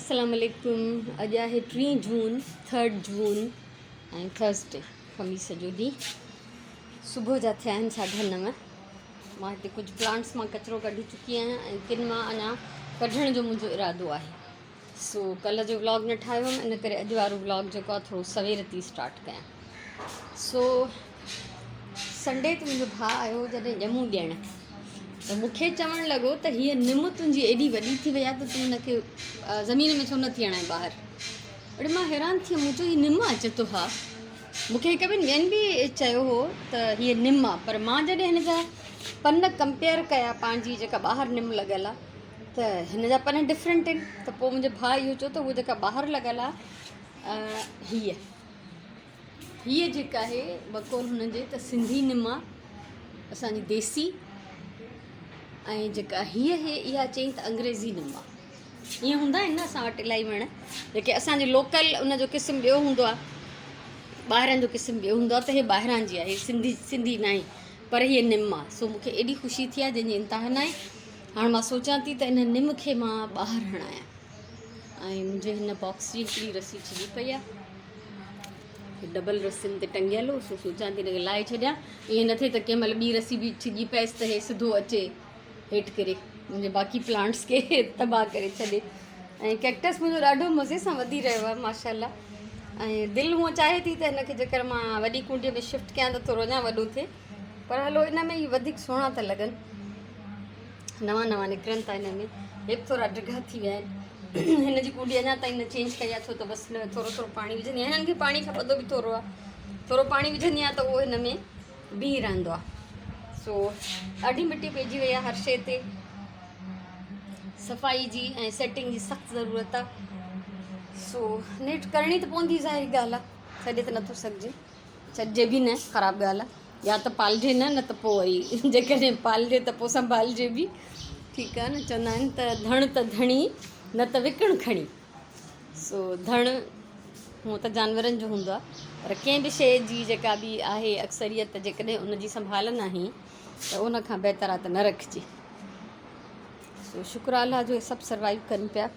अस्सलाम वालेकुम। अॼु आहे 3 जून 3 जून ऐं थर्सडे ख़मीस जो ॾींहुं। सुबुह जा थिया आहिनि 9:30। मां हिते कुझु प्लांट्स मां कचिरो कढी चुकी आहियां ऐं किन मां अञा कढण जो मुंहिंजो इरादो आहे। सो कल्ह जो व्लॉग न ठाहियो हुअमि, इन करे अॼु वारो व्लॉग जेको आहे थोरो सवेर थी स्टार्ट कयां। सो संडे ते मुंहिंजो भाउ आयो जॾहिं ॼमूं ॾियणु, त मूंखे चवणु लॻो त हीअ निम तुंहिंजी एॾी वॾी थी वई आहे त तूं हुनखे ज़मीन में छो न थी हणाए ॿाहिरि। अड़े मां हैरान थी वियमि, मुंहिंजो हीअ निम अचे थो। हा, मूंखे हिकु ॿिनि ॿियनि बि चयो हो त हीअ निम आहे, पर मां जॾहिं हिन जा पन कंपेयर कया पंहिंजी जेका ॿाहिरि निम लॻियल आहे त हिन जा पन डिफरेंट आहिनि। त पोइ मुंहिंजो भाउ इहो चयो त उहा जेका ॿाहिरि लॻियल आहे हीअ जेका आहे बक़ौल हुननि जे त सिंधी निम आहे, असांजी देसी। ऐं जेका इहा चई त अंग्रेज़ी निम आहे। ईअं हूंदा आहिनि न असां वटि इलाही वण जेके असांजे लोकल उनजो क़िस्म ॿियो हूंदो आहे, ॿाहिरां जो क़िस्म ॿियो हूंदो आहे, त इहे ॿाहिरां जी आहे, सिंधी न आहे, पर हीअ निम आहे। सो मूंखे एॾी ख़ुशी थी आहे जंहिंजी इंतिहा न आहे। हाणे मां सोचां थी त इन निम खे मां ॿाहिरि हणायां। ऐं मुंहिंजे हिन बॉक्स जी हिकिड़ी रसी छिॼी पई आहे, डबल रसियुनि ते टंगियल हो। सो सोचां थी हिनखे लाहे छॾियां, ईअं न थिए त कंहिं महिल ॿी रसी बि छिॼी पएसि त हे सिधो अचे हेठि किरे मुंहिंजे बाक़ी प्लांट्स खे तबाह करे छॾे। ऐं कैक्टस मुंहिंजो ॾाढो मज़े सां वधी रहियो आहे माशाल्लाह। ऐं दिलि हूअं चाहे थी त हिनखे जेकर मां वॾी कुंडीअ में शिफ्ट कयां त थोरो अञा वॾो थिए, पर हलो इन में ई वधीक सुहिणा था लॻनि, नवां निकिरनि था। हिन में हेठि थोरा ढिघा थी विया आहिनि। हिन जी कुंडी अञा ताईं न चेंज कई आहे, छो त बसि हिन में थोरो पाणी विझंदी आहियां। हिननि खे पाणी खपंदो बि थोरो आहे, थोरो पाणी विझंदी आहियां त उहो हिन में बीह रहंदो आहे। सो ॾाढी मिटी पइजी वई आहे हर शइ ते। सफ़ाई जी ऐं सेटिंग जी सख़्तु ज़रूरत आहे। सो नेट करणी त पवंदी, ज़ाहिरी ॻाल्हि आहे, छॾे त नथो सघिजे, छॾिजे बि न, ख़राबु ॻाल्हि आहे। या त पालिजे न त पोइ वरी जेकॾहिं पालिजे त पोइ संभालिजे बि, ठीकु आहे न। चवंदा आहिनि त धण त धणी न त विकिण खणी। सो धण हूअं त जानवरनि जो हूंदो आहे, पर कंहिं बि शइ जी जेका बि आहे अक्सरियत जेकॾहिं उनजी संभाल न आहे त उन खां बहितर आहे त न रखिजे। सो शुक्र अल्लाह जो, सभु सर्वाइव कनि पिया।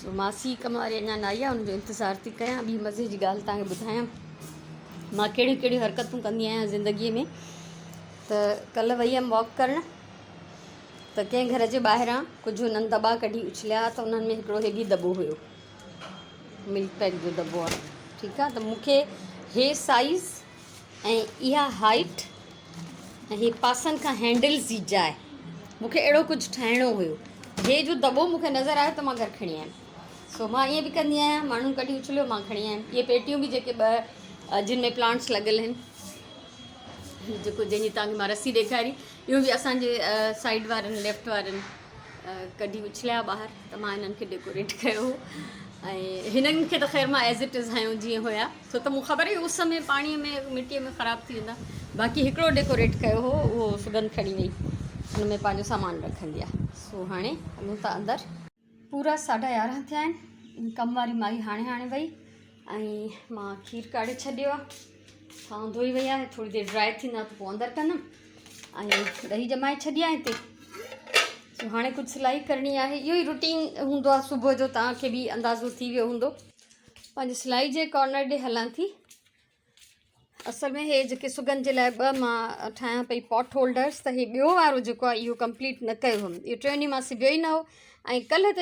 सो मासी कम वारी अञा न आई आहे, हुनजो इंतज़ारु थी कयां। ॿी मज़े जी ॻाल्हि तव्हांखे ॿुधायां, मां कहिड़ियूं कहिड़ियूं हरकतूं कंदी आहियां ज़िंदगीअ में। त कल्ह वई हुअमि वॉक करणु, त कंहिं घर जे ॿाहिरां कुझु हुननि दॿा कढी उछलिया, त उन्हनि में हिकिड़ो हे बि दॿो हुयो, मिल्क पैक जो दॿो आहे, ठीकु आहे। त मूंखे हे साइज़ ऐं इहा हाइट ऐं हे पासनि खां हैंडल्स जी जाइ, मूंखे अहिड़ो कुझु ठाहिणो हुयो। हे जो दॿो मूंखे नज़र आयो त मां घर खणी आयमि। सो मां ईअं बि कंदी आहियां, माण्हू कढी उछलियो मां खणी आयमि। इहे पेटियूं बि जेके ॿ जिन में प्लांट्स लॻियल आहिनि, जेको जंहिंजी तव्हांखे मां रसी ॾेखारी, इहो बि असांजे साइड वारनि लेफ्ट वारनि कढी उछलिया ॿाहिरि, त मां हिननि खे डेकोरेट कयो। ऐं हिननि खे त ख़ैर मां एज़ इट इज़ हयो जीअं हुया, छो त मूंखे ख़बर हुई उस में पाणीअ में मिटीअ में ख़राबु थी वेंदा। बाक़ी हिकिड़ो डेकोरेट कयो हो, उहो सुगंध खणी वई, हुन में पंहिंजो सामान रखंदी आहे। सो हाणे हलूं था अंदरि। पूरा 11:30 थिया आहिनि। कम वारी माई हाणे वई ऐं मां खीर काढ़े छॾियो आहे, थांव धोई वई आहे। थोरी देरि ड्राई थींदा त पोइ अंदरि कंदमि, ऐं ॾही जमाए छॾी आहे हिते। सो हाणे कुझु सिलाई करणी आहे, इहो ई रुटीन हूंदो आहे सुबुह जो, तव्हांखे बि अंदाज़ो थी वियो हूंदो। पंहिंजी सिलाई जे कॉर्नर ॾे हलां थी। असल में हे जेके सुगंध जे लाइ ॿ मां ठाहियां पई पॉट होल्डर्स, त हे ॿियो वारो जेको आहे इहो कंप्लीट न कयो हुअमि, इहो 2 ॾींहं मां सिबियो ई न हो। ऐं कल्ह त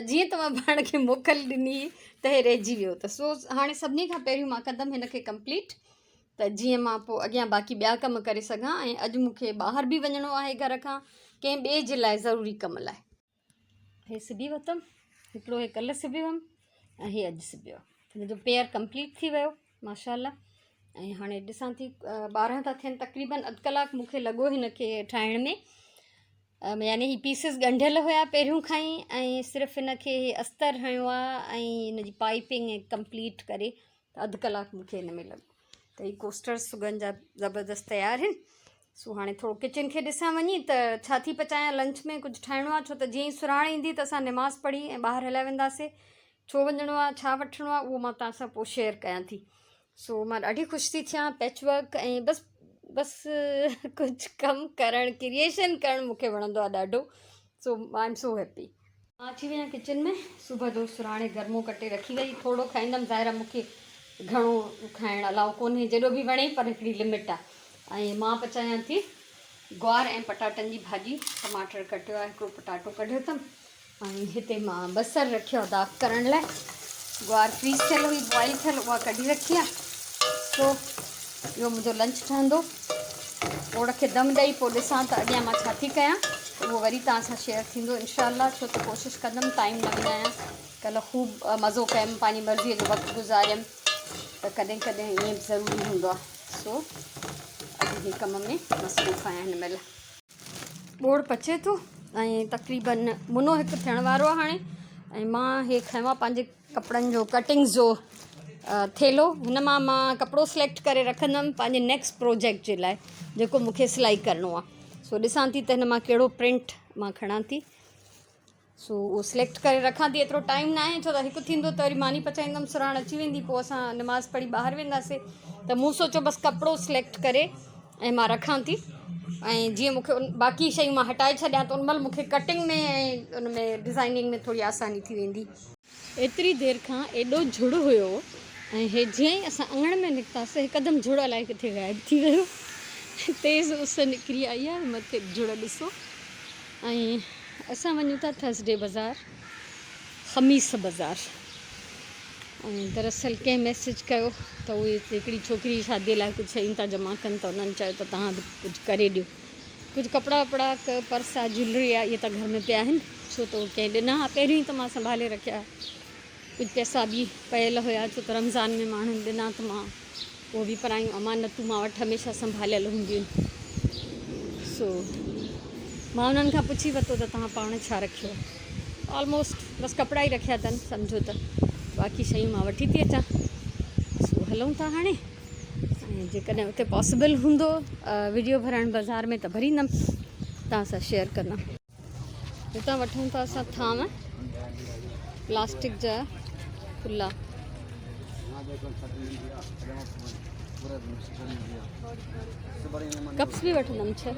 जीअं त मां पाण खे मोकल ॾिनी त हे रहिजी वियो। त सो हाणे सभिनी खां पहिरियों मां कंदमि हिन खे कंप्लीट, त जीअं मां पोइ अॻियां बाक़ी ॿिया कम करे सघां। ऐं अॼु मूंखे ॿाहिरि बि वञिणो आहे घर खां, कंहिं ॿिए जे लाइ ज़रूरी कम लाइ। हे सिबी वरितमि, हिकिड़ो हे कल्ह सिबियो हुअमि ऐं हे अॼु सिबियो। हिनजो पेयर कंप्लीट थी वियो माशाल्लाह। ऐं हाणे ॾिसां थी 12 था थियनि, तक़रीबन अधु कलाकु मूंखे लॻो हिन खे ठाहिण में। यानी ही पीसिस ॻंढियल हुया पहिरियों खां ई, ऐं सिर्फ़ु हिन खे अस्तर हणियो आहे ऐं हिन जी पाइपिंग कंप्लीट करे, त अधु कलाकु मूंखे हिन में लॻो। त ही कोस्टर्स सुगंध जा ज़बरदस्त तयारु आहिनि। सो हाणे थोरो किचन खे ॾिसां वञी त छा थी पचायां। लंच में कुझु ठाहिणो आहे, छो त जीअं ई सुराण ईंदी त असां नमाज़ पढ़ी ऐं ॿाहिरि हलिया वेंदासीं। छो वञिणो आहे, छा वठिणो आहे, उहो मां तव्हां सां पोइ शेयर कयां थी। सो मां ॾाढी ख़ुशि थी थियां, पैचवर्क ऐं बसि कुझु कमु करणु, क्रिएशन करणु मूंखे वणंदो आहे ॾाढो। सो आई एम सो हैप्पी। अची वई किचन में सुबह जो सुराणे गर्मो कटे रखी वई थोड़ो खाईंदमि ज़ाहिर आहे मूंखे घणो खाइण अलाउ कोन्हे जेॾो बि वणे पर हिकिड़ी लिमिट आहे ऐं मां पचायां थी ग्वार ऐं पटाटनि जी भाॼी टमाटर कटियो आहे हिकिड़ो पटाटो कढियो अथमि ऐं हिते मां बसरु रखियो आहे दाग करण लाइ ग्वार फ्रीज़ थियल हुई बॉइल थियल उहा कढी रखी आहे सो इहो मुंहिंजो लंच ठहंदो ओड़ खे दम ॾेई पोइ ॾिसां त अॻियां मां छा थी कयां वो वरी तव्हां सां शेयर थींदो इंशाअल्लाह छो त कोशिशि कंदमि टाइम न विञायां कल्ह ख़ूब मज़ो कयमि पंहिंजी मर्ज़ीअ जो वक़्तु गुज़ारियमि त कॾहिं कॾहिं ईअं ज़रूरी हूंदो आहे सो अॼु ही कम में मसरूफ़ आहियां हिन महिल ॿोड़ पचे थो ऐं तक़रीबन मुनो हिकु थियण वारो आहे हाणे ऐं मां हे खयों आहे पंहिंजे कपिड़नि जो कटिंग्स जो थेलो हिन मां कपिड़ो सिलेक्ट करे रखंदमि पंहिंजे नेक्स्ट प्रोजेक्ट जे लाइ जेको मूंखे सिलाई करिणो आहे सो ॾिसां थी त हिन मां कहिड़ो प्रिंट मां खणां थी सो उहो सिलेक्ट करे रखां थी एतिरो टाइम न आहे छो त हिकु थींदो त वरी मानी पचाईंदमि सुराण अची वेंदी पोइ असां नमाज़ पढ़ी ॿाहिरि वेंदासीं त मूं सोचियो बसि कपिड़ो सिलेक्ट करे ऐं मां रखां थी ऐं जीअं मूंखे बाक़ी शयूं मां हटाए छॾियां त उन महिल मूंखे कटिंग में ऐं उन में डिज़ाइनिंग में थोरी आसानी थी वेंदी एतिरी देरि खां एॾो झुड़ हुयो ऐं हे जीअं ई असां अङण में निकितासीं हिकदमि झुड़ अलाए किथे ग़ाइबु थी वियो तेज़ उस निकिरी आई आहे मथे झुड़ ॾिसो ऐं असां वञूं था थर्सडे बाज़ार ख़मीस बाज़ार ऐं दरअसल कंहिं मैसेज कयो त उहे हिकिड़ी छोकिरी शादीअ लाइ कुझु शयूं था जमा कनि त उन्हनि चयो त तव्हां बि कुझु करे ॾियो कुझु कपिड़ा वपिड़ा पर्स आहे ज्वैलरी आहे इहे त घर में पिया आहिनि छो त उहे कंहिं ॾिना हा पहिरीं त मां संभाले रखिया कुझु पैसा बि पयल हुया छो त रमज़ान में माण्हुनि ॾिना त मां उहो बि परायूं अमानतूं मां वटि हमेशह संभालियल हूंदियूं आहिनि सो मां उन्हनि खां पुछी वरितो त तव्हां पाण छा रखियो आहे ऑलमोस्ट बसि कपिड़ा ई रखिया अथनि सम्झो त बाक़ी शयूं मां वठी थी अचां सो हलूं था हाणे ऐं जेकॾहिं उते पॉसिबल हूंदो वीडियो भरणु बाज़ार में त भरींदमि तव्हां सां शेयर कंदमि हितां वठूं था असां थांव प्लास्टिक जा खुला कप्स भी वठंदमि छह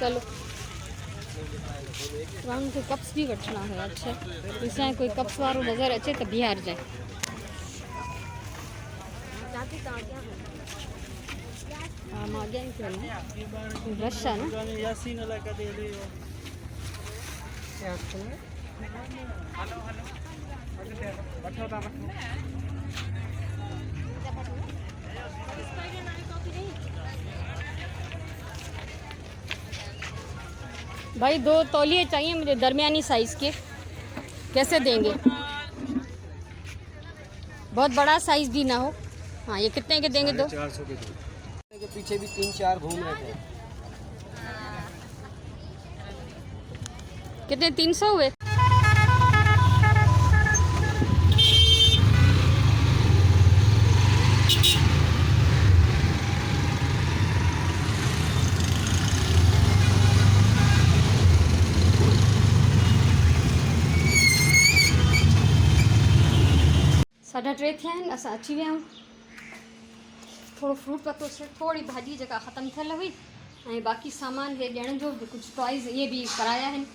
चलो माण्हुनि खे कप्स बि वठिणा हुया अच्छा ॾिसां कोई कप्स वारो नज़र अचे त बिहार जाए हाँ मां अॻियां ई थी वञां रश आहे भाई 2 तौलिए चाहिए मुझे दरमियानी साइज़ के कैसे देंगे बहुत बड़ा साइज़ भी ना हो हाँ ये कितने के देंगे 2 400 के पीछे भी 3-4 घूम रहे थे कितने 300 हुए साढ़ा 3 थिया आहिनि असां अची विया आहियूं थोड़ो फ्रूट पतो थोड़ी भाॼी जेका ख़तमु थियल हुई ऐं बाक़ी सामान हे ॾियण जो कुझु टॉइज़ इहे बि कराया आहिनि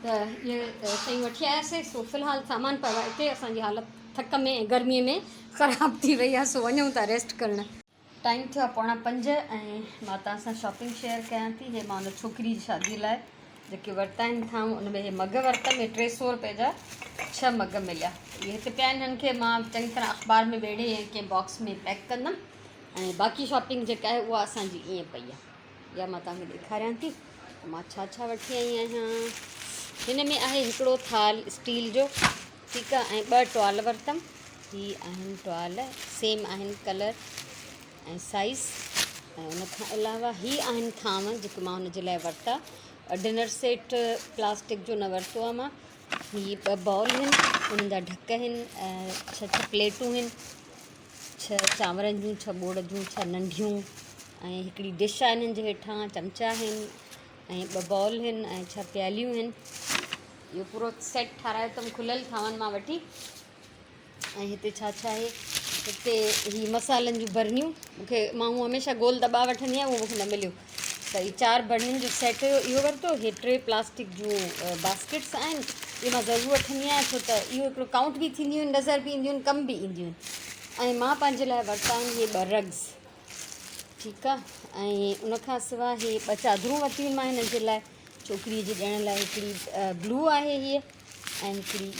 त इहे शयूं वठी आयासीं सो फ़िलहालु सामान पियो आहे हिते असांजी हालति थक में ऐं गर्मीअ में ख़राबु थी वई आहे सो वञूं था रेस्ट करणु टाइम थियो आहे 4:45 ऐं मां तव्हां सां शॉपिंग शेयर कयां थी हे मां हुन छोकिरी जी शादीअ लाइ जेके वरिता आहिनि था उन में हे मग वरितमि हे 300 रुपए जा 6 मग मिलिया इहे हिते पिया आहिनि हिननि खे मां चङी तरह अख़बार में वेड़े कंहिं बॉक्स में पैक कंदमि ऐं बाक़ी शॉपिंग जेका आहे उहा असांजी ईअं पई आहे या मां तव्हांखे ॾेखारियां थी मां छा छा वठी आई आहियां हिन में आहे हिकिड़ो थाल स्टील जो ठीकु आहे ऐं 2 टुआल वरितमि ही आहिनि टुआल सेम आहिनि कलर ऐं साइज़ ऐं उनखां अलावा ही आहिनि थांव जेके मां हुनजे लाइ वरिता डिनर सेट प्लास्टिक जो न वरितो आहे मां ही 2 बाउल आहिनि, उन्हनि जा ढक आहिनि, 6 प्लेटूं आहिनि, 6 चांवरनि जूं, 6 ॿोड़ जूं, 6 नंढियूं, ऐं हिकिड़ी डिश आहे हिननि जे हेठां, चमचा आहिनि, ऐं 2 बाउल आहिनि, ऐं 6 प्यालियूं आहिनि। इहो पूरो सेट ठारायो अथमि खुलियल थांवनि मां वठी। ऐं हिते छा छा आहे, हिते ही मसालनि जूं बरनियूं, मां हमेशह गोल दॿा वठंदी आहियां, उहो मूंखे न मिलियो, त ही 4 बरनियुनि जो सेट हुयो, इहो वरितो। हे 3 प्लास्टिक जूं बास्केट्स आहिनि, इहे मां ज़रूरु वठंदी आहियां, छो त इहो हिकिड़ो काउंट बि थींदियूं आहिनि, नज़र बि ईंदियूं आहिनि, कम बि ईंदियूं आहिनि। ऐं मां पंहिंजे लाइ वरिता आहिनि इहे 2 रग्स, ठीकु आहे। ऐं उनखां सवाइ इहे 2 चादरूं वरितियूं आहिनि मां हिन जे लाइ, छोकिरीअ जे ॾियण लाइ। हिकिड़ी ब्लू आहे हीअ, ऐं हिकिड़ी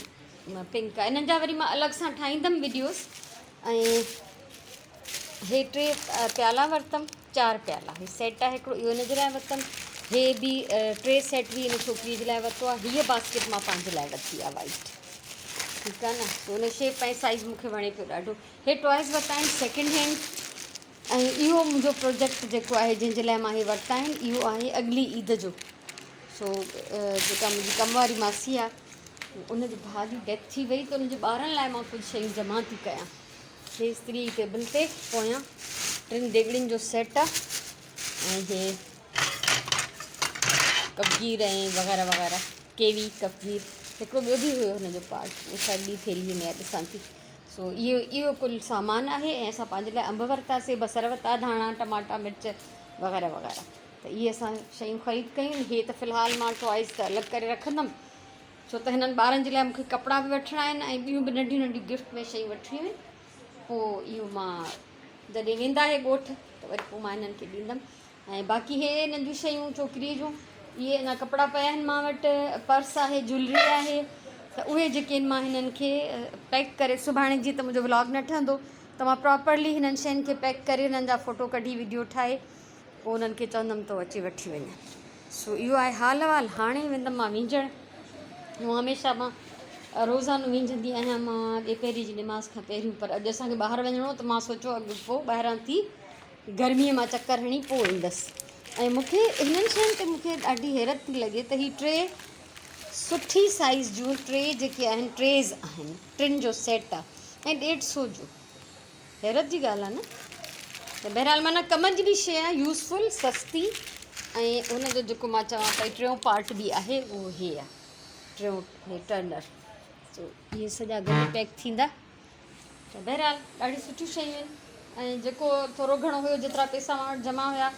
पिंक आहे। इन्हनि जा वरी मां अलॻि सां ठाहींदमि वीडियोस। ऐं हे 3 प्याला वरितमि, 4 प्याला, हे सेट आहे हिकिड़ो, इहो हिन जे लाइ वरितमि। हे बि 3 सेट बि हिन छोकिरीअ जे लाइ वरितो आहे। हीअ बास्केट मां पंहिंजे लाइ वरिती आहे वाइट, ठीकु आहे न। त हुन शेप ऐं साइज़ मूंखे वणे पियो ॾाढो। हे टॉयज़ वरिता आहिनि सेकेंड हैंड। ऐं इहो मुंहिंजो प्रोजेक्ट जेको आहे, जंहिंजे लाइ मां हे वरिता आहिनि, इहो आहे अॻिली ईद जो। सो जेका मुंहिंजी कम वारी मासी आहे, उनजे भाउ जी डेथ थी वई, त उनजे ॿारनि लाइ मां कुझु शयूं जमा थी कयां। हे स्त्री टेबल ते पोयां 3 देॻड़ियुनि जो सेट आहे, ऐं हे कपगीर ऐं वग़ैरह वग़ैरह, केवी कपगीर, हिकिड़ो ॿियो बि हुयो हुनजो पार्ट, उहो शायदि ॿी थैलीअ में आहे, ॾिसां थी। सो इहो कुल सामान आहे। ऐं असां पंहिंजे लाइ अंब वरितासीं, बसर वरिता, धाणा, टमाटा, मिर्च वग़ैरह वग़ैरह। त इहे असां शयूं ख़रीद कयूं। इहे त फ़िलहालु मां टॉयज़ त अलॻि करे रखंदमि, छो त हिननि ॿारनि जे लाइ मूंखे कपिड़ा बि वठिणा आहिनि, ऐं ॿियूं बि नंढियूं नंढियूं गिफ्ट में शयूं वठणियूं आहिनि। पोइ इहो मां जॾहिं वेंदा हे ॻोठ, त वरी पोइ मां हिननि खे ॾींदमि। ऐं बाक़ी हे हिननि जूं शयूं छोकिरीअ जूं, इहे अञा कपिड़ा पिया आहिनि मां वटि, पर्स आहे, ज्वैलरी आहे, त उहे जेके आहिनि मां हिननि खे पैक करे, सुभाणे जीअं त मुंहिंजो व्लॉग न ठहंदो, त मां प्रॉपरली हिननि शयुनि खे पैक करे, हिननि जा फ़ोटो कढी, वीडियो ठाहे, पोइ हुननि खे चवंदमि त अची वठी वञे। सो इहो आहे हाल अहिवाल। हाणे वेंदमि मां वींझण। हूअं हमेशह मां रोज़ानो वींझंदी आहियां मां ॾेपहरी जी निमाज़ खां पहिरियों, पर अॼु असांखे ॿाहिरि वञिणो हो, त मां सोचियो अॻु पोइ ॿाहिरां थी गर्मीअ मां चकर हणी पोइ ईंदसि। ऐं मूंखे हिननि शयुनि ते मूंखे ॾाढी हैरत थी लॻे त ही 3 सुठी साइज़ जूं 3 जेके आहिनि, ट्रेज़ आहिनि, 3 जो सेट आहे, ऐं 150 जो। हैरत जी ॻाल्हि आहे न। त बहरहाल माना कम जी बि शइ आहे, यूज़फुल, सस्ती। ऐं हुनजो जेको मां चवां पई 3 पार्ट बि आहे, उहो हे आहे, 3 हे टर्नर। सो इहे सॼा गॾु पैक थींदा। त बहरहाल ॾाढी सुठियूं शयूं आहिनि। ऐं जेको थोरो घणो हुयो, जेतिरा पैसा मां वटि जमा हुया,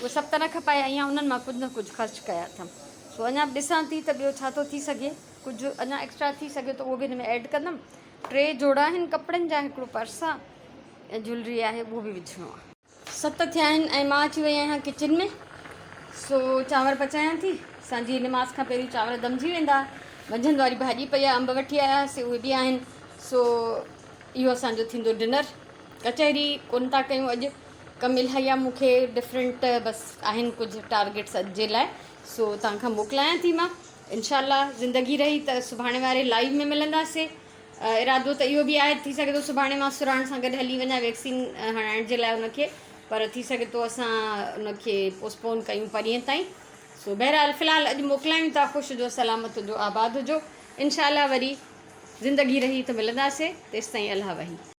उहे सभु त न खपाया, ईअं उन्हनि मां कुझु न कुझु ख़र्चु कया अथमि। सो अञा बि ॾिसां थी त ॿियो छा थो थी सघे, कुझु अञा एक्स्ट्रा थी सघे त उहो बि हिन में ऐड कंदमि। 3 जोड़ा आहिनि कपिड़नि जा, हिकिड़ो पर्स आहे, ऐं ज्वैलरी आहे, उहो बि विझिणो आहे। 7 थिया आहिनि ऐं मां अची वई आहियां किचन में। सो चांवर पचायां थी। असांजी निमाज़ खां पहिरीं चांवर दमजी वेंदा। मंझंदि वारी भाॼी पई आहे, अंब वठी आयासीं, उहे बि आहिनि। सो इहो असांजो थींदो डिनर। कचहरी कोन था कयूं अॼु, कमु इलाही आहे मूंखे, डिफरेंट बसि आहिनि कुझु टारगेट्स अॼु जे लाइ। सो तव्हांखां मोकिलायां थी मां। इनशाला ज़िंदगी रही त सुभाणे वारे लाइव में मिलंदासीं। इरादो त इहो बि आहे, थी सघे थो सुभाणे मां सुराण सां गॾु हली वञा वैक्सीन हणाइण जे लाइ उनखे, पर थी सघे थो असां उनखे पोस्टपोन कयूं परीहं ताईं। सो बहरहाल फ़िलहालु अॼु मोकिलायूं था। ख़ुशि हुजो, सलामत हुजो, आबाद हुजो। इनशाला वरी ज़िंदगी रही त मिलंदासीं। तेसिताईं अलाह वही।